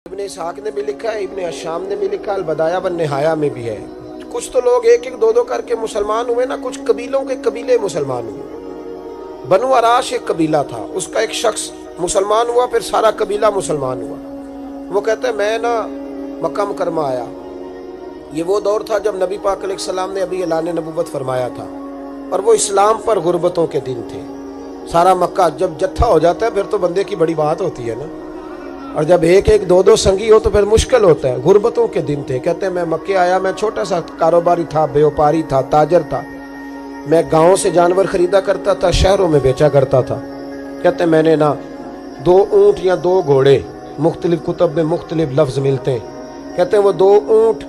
ابن اسحاق نے بھی لکھا ہے، ابن اشام نے بھی لکھا، البدایہ والنہایہ میں بھی ہے۔ کچھ تو لوگ ایک ایک دو دو کر کے مسلمان ہوئے نا، کچھ قبیلوں کے قبیلے مسلمان ہوئے۔ بنو عراش ایک قبیلہ تھا، اس کا ایک شخص مسلمان ہوا، پھر سارا قبیلہ مسلمان ہوا۔ وہ کہتے ہیں میں نا مکہ مکرمہ آیا، یہ وہ دور تھا جب نبی پاک علیہ السلام نے ابھی اعلان نبوت فرمایا تھا، اور وہ اسلام پر غربتوں کے دن تھے۔ سارا مکہ جب جتھا ہو جاتا ہے پھر تو بندے کی بڑی بات ہوتی ہے نا، اور جب ایک ایک دو دو سنگی ہو تو پھر مشکل ہوتا ہے۔ غربتوں کے دن تھے۔ کہتے ہیں میں مکے آیا، میں چھوٹا سا کاروباری تھا، بیوپاری تھا، تاجر تھا، میں گاؤں سے جانور خریدا کرتا تھا، شہروں میں بیچا کرتا تھا۔ کہتے ہیں میں نے نا 2 اونٹ یا 2 گھوڑے، مختلف کتب میں مختلف لفظ ملتے ہیں، کہتے ہیں وہ 2 اونٹ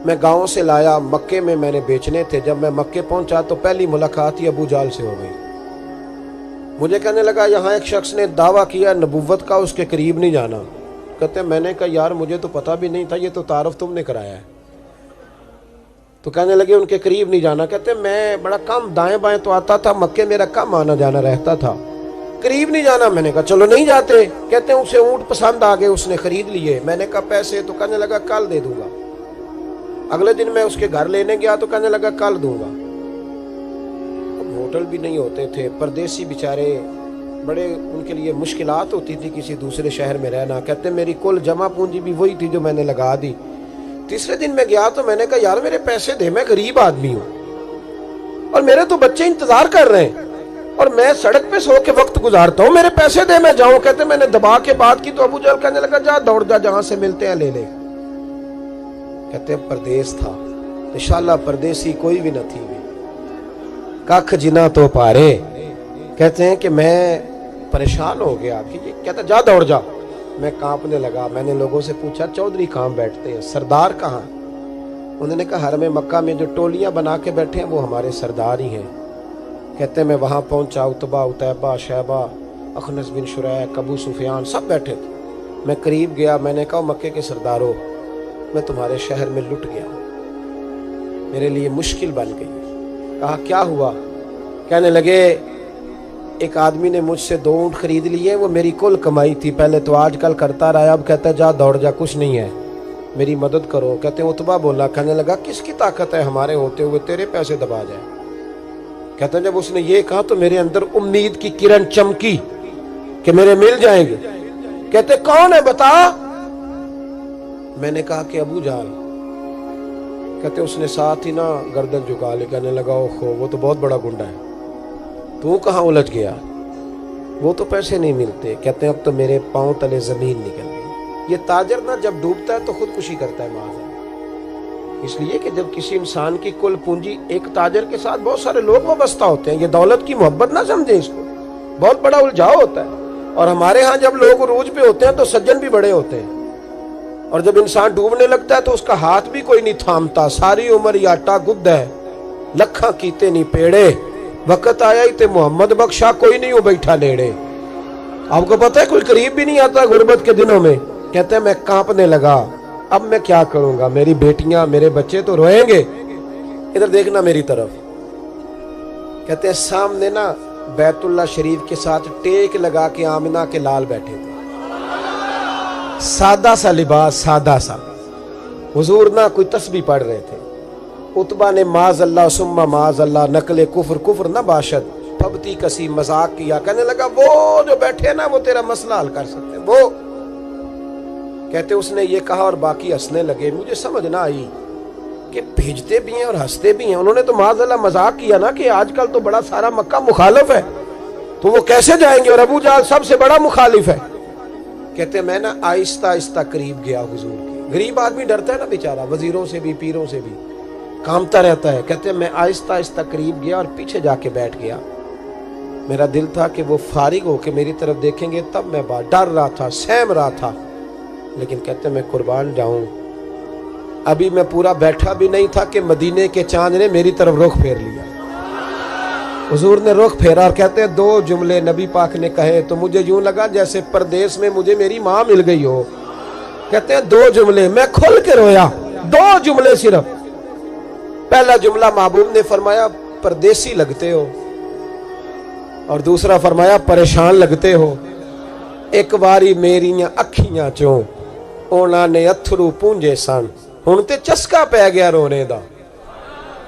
میں گاؤں سے لایا، مکے میں نے بیچنے تھے۔ جب میں مکے پہنچا تو پہلی ملاقات ہی ابو جہل سے ہو گئی۔ مجھے کہنے لگا یہاں ایک شخص نے دعویٰ کیا نبوت کا، اس کے قریب نہیں جانا۔ کہتے ہیں میں نے کہا یار مجھے تو پتہ بھی نہیں تھا، یہ تو تعارف تم نے کرایا ہے۔ تو کہنے لگے ان کے قریب نہیں جانا۔ کہتے ہیں میں بڑا کم دائیں بائیں تو آتا تھا، مکے میرا کم آنا جانا رہتا تھا، قریب نہیں جانا۔ میں نے کہا چلو نہیں جاتے۔ کہتے ہیں اسے اونٹ پسند آ گئے، اس نے خرید لیے۔ میں نے کہا پیسے؟ تو کہنے لگا کل دے دوں گا۔ اگلے دن میں اس کے گھر لینے گیا تو کہنے لگا کل دوں گا۔ ہوٹل بھی نہیں ہوتے تھے، پردیسی بیچارے، بڑے ان کے لیے مشکلات ہوتی تھی کسی دوسرے شہر میں رہنا۔ کہتے ہیں میری کل جمع پونجی بھی وہی تھی جو میں نے لگا دی۔ تیسرے دن میں گیا تو میں نے کہا یار میرے پیسے دے، میں غریب آدمی ہوں اور میرے تو بچے انتظار کر رہے ہیں اور میں سڑک پہ سو کے وقت گزارتا ہوں، میرے پیسے دے میں جاؤں۔ کہتے ہیں میں نے دبا کے بات کی تو ابو جہل کہنے لگا جا دوڑ جا، جہاں سے ملتے ہیں لے لے۔ کہتے ہیں پردیس تھا، انشاءاللہ پردیسی کوئی بھی نہ تھی، کاکھ جنا تو پارے۔ کہتے ہیں کہ میں پریشان ہو گیا کہ یہ کہتا جا دوڑ جا۔ میں کانپنے لگا۔ میں نے لوگوں سے پوچھا چودھری کہاں بیٹھتے ہیں، سردار کہاں؟ انہوں نے کہا حرم مکہ میں جو ٹولیاں بنا کے بیٹھے ہیں وہ ہمارے سردار ہی ہیں۔ کہتے ہیں میں وہاں پہنچا، عتبہ، عتیبہ، شیبہ، اخنس بن شریح، ابو سفیان سب بیٹھے تھے۔ میں قریب گیا، میں نے کہا مکے کے سردارو میں تمہارے شہر میں لٹ گیا، میرے لیے مشکل بن گئی۔ کہا کیا ہوا؟ کہنے لگے ایک آدمی نے مجھ سے 2 اونٹ خرید لیے، وہ میری کل کمائی تھی، پہلے تو آج کل کرتا رہا، اب کہتا ہے جا دوڑ جا، کچھ نہیں ہے، میری مدد کرو۔ کہتے ہیں عتبہ بولا، کہنے لگا کس کی طاقت ہے ہمارے ہوتے ہوئے تیرے پیسے دبا جائے؟ کہتے ہیں جب اس نے یہ کہا تو میرے اندر امید کی کرن چمکی کہ میرے مل جائیں گے۔ کہتے کون ہے بتا؟ میں نے کہا کہ ابو جہل۔ کہتے اس نے ساتھ ہی نا گردن جھکا لے، کہنے لگا اوہو وہ تو بہت بڑا گنڈا ہے، تو کہاں الجھ گیا؟ وہ تو پیسے نہیں ملتے۔ کہتے ہیں اب تو میرے پاؤں تلے زمین نکل گئی۔ یہ تاجر نا جب ڈوبتا ہے تو خودکشی کرتا ہے معاذ، اس لیے کہ جب کسی انسان کی کل پونجی، ایک تاجر کے ساتھ بہت سارے لوگ وابستہ ہوتے ہیں، یہ دولت کی محبت نہ سمجھیں، اس کو بہت بڑا الجھاؤ ہوتا ہے۔ اور ہمارے ہاں جب لوگ عروج پہ ہوتے ہیں تو سجن بھی بڑے ہوتے ہیں، اور جب انسان ڈوبنے لگتا ہے تو اس کا ہاتھ بھی کوئی نہیں تھامتا۔ ساری عمر یہ آٹا گد ہے، لکھاں کیتے نہیں پیڑے، وقت آیا ہی تے محمد بخشا کوئی نہیں ہو بیٹھا لیڑے۔ آپ کو پتہ ہے کوئی قریب بھی نہیں آتا غربت کے دنوں میں۔ کہتے ہیں میں کانپنے لگا، اب میں کیا کروں گا، میری بیٹیاں میرے بچے تو روئیں گے۔ ادھر دیکھنا میری طرف۔ کہتے ہیں سامنے نا بیت اللہ شریف کے ساتھ ٹیک لگا کے آمنہ کے لال بیٹھے تھے، سادہ سا لباس، سادہ سا۔ حضور نہ کوئی تسبیح پڑھ رہے تھے۔ عتبہ نے معاذ اللہ ثم معاذ اللہ نقل کفر، کفر نہ باشد، پھبتی کسی مذاق کیا۔ کہنے لگا وہ جو بیٹھے نا وہ تیرا مسئلہ حل کر سکتے ہیں، وہ۔ کہتے اس نے یہ کہا اور باقی ہنسنے لگے۔ مجھے سمجھ نہ آئی کہ بھیجتے بھی ہیں اور ہنستے بھی ہیں۔ انہوں نے تو معاذ اللہ مذاق کیا نا کہ آج کل تو بڑا سارا مکہ مخالف ہے، تو وہ کیسے جائیں گے، اور ابو جہل سب سے بڑا مخالف ہے۔ کہتے ہیں میں نا آہستہ آہستہ قریب گیا حضور کے۔ غریب آدمی ڈرتا ہے نا بیچارہ، وزیروں سے بھی پیروں سے بھی کامتا رہتا ہے۔ کہتے ہیں میں آہستہ آہستہ قریب گیا اور پیچھے جا کے بیٹھ گیا۔ میرا دل تھا کہ وہ فارغ ہو کے میری طرف دیکھیں گے تب میں ڈر رہا تھا، سہم رہا تھا، لیکن کہتے ہیں میں قربان جاؤں ابھی میں پورا بیٹھا بھی نہیں تھا کہ مدینے کے چاند نے میری طرف رخ پھیر لیا۔ حضور نے رخ پھیرا اور کہتے ہیں 2 جملے نبی پاک نے کہے تو مجھے یوں لگا جیسے پردیس میں مجھے میری ماں مل گئی ہو۔ کہتے ہیں 2 جملے، میں کھل کے رویا، 2 جملے صرف۔ پہلا جملہ محبوب نے فرمایا پردیسی لگتے ہو، اور دوسرا فرمایا پریشان لگتے ہو۔ ایک باری میریاں اکھیاں چوں ਉਹਨਾਂ ਨੇ ਅਥਰੂ ਪੂੰਝੇ ਸਨ। ਹੁਣ ਤੇ ਚਸਕਾ ਪੈ ਗਿਆ ਰੋਣੇ ਦਾ,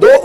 2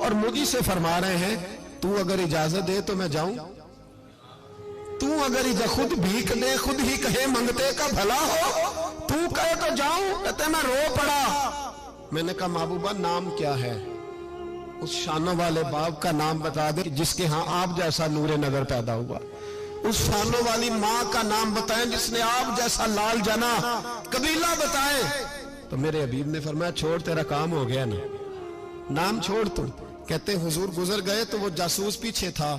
اور مجھے سے فرما رہے ہیں تو اگر اجازت دے تو میں جاؤں، تو اگر خود بھیک دے خود ہی کہے منگتے کا بھلا ہو، تو کہے تو جاؤں، کہتے میں رو پڑا۔ میں نے کہا محبوبہ نام کیا ہے؟ اس شانوں والے باپ کا نام بتا دے جس کے ہاں آپ جیسا نور نگر پیدا ہوا، اس شانوں والی ماں کا نام بتائیں جس نے آپ جیسا لال جنا، قبیلہ بتائیں۔ تو میرے حبیب نے فرمایا چھوڑ تیرا کام ہو گیا نا، نام چھوڑ تو۔ کہتے حضور گزر گئے تو وہ جاسوس پیچھے تھا،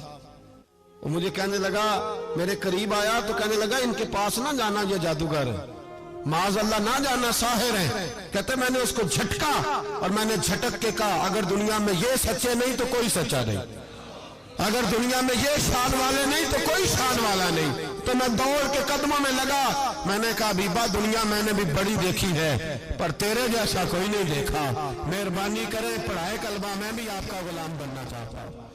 وہ مجھے کہنے لگا، میرے قریب آیا تو کہنے لگا ان کے پاس نہ جانا، یہ جادوگر ہے، معاذ اللہ نہ جانا، ساحر ہے۔ کہتے میں نے اس کو جھٹکا اور میں نے جھٹک کے کہا اگر دنیا میں یہ سچے نہیں تو کوئی سچا نہیں، اگر دنیا میں یہ شان والے نہیں تو کوئی شان والا نہیں۔ تو میں دوڑ کے قدموں میں لگا، میں نے کہا حبیبہ دنیا میں نے بھی بڑی دیکھی ہے پر تیرے جیسا کوئی نہیں دیکھا، مہربانی کرے پڑھائے کلمہ، میں بھی آپ کا غلام بننا چاہتا ہوں۔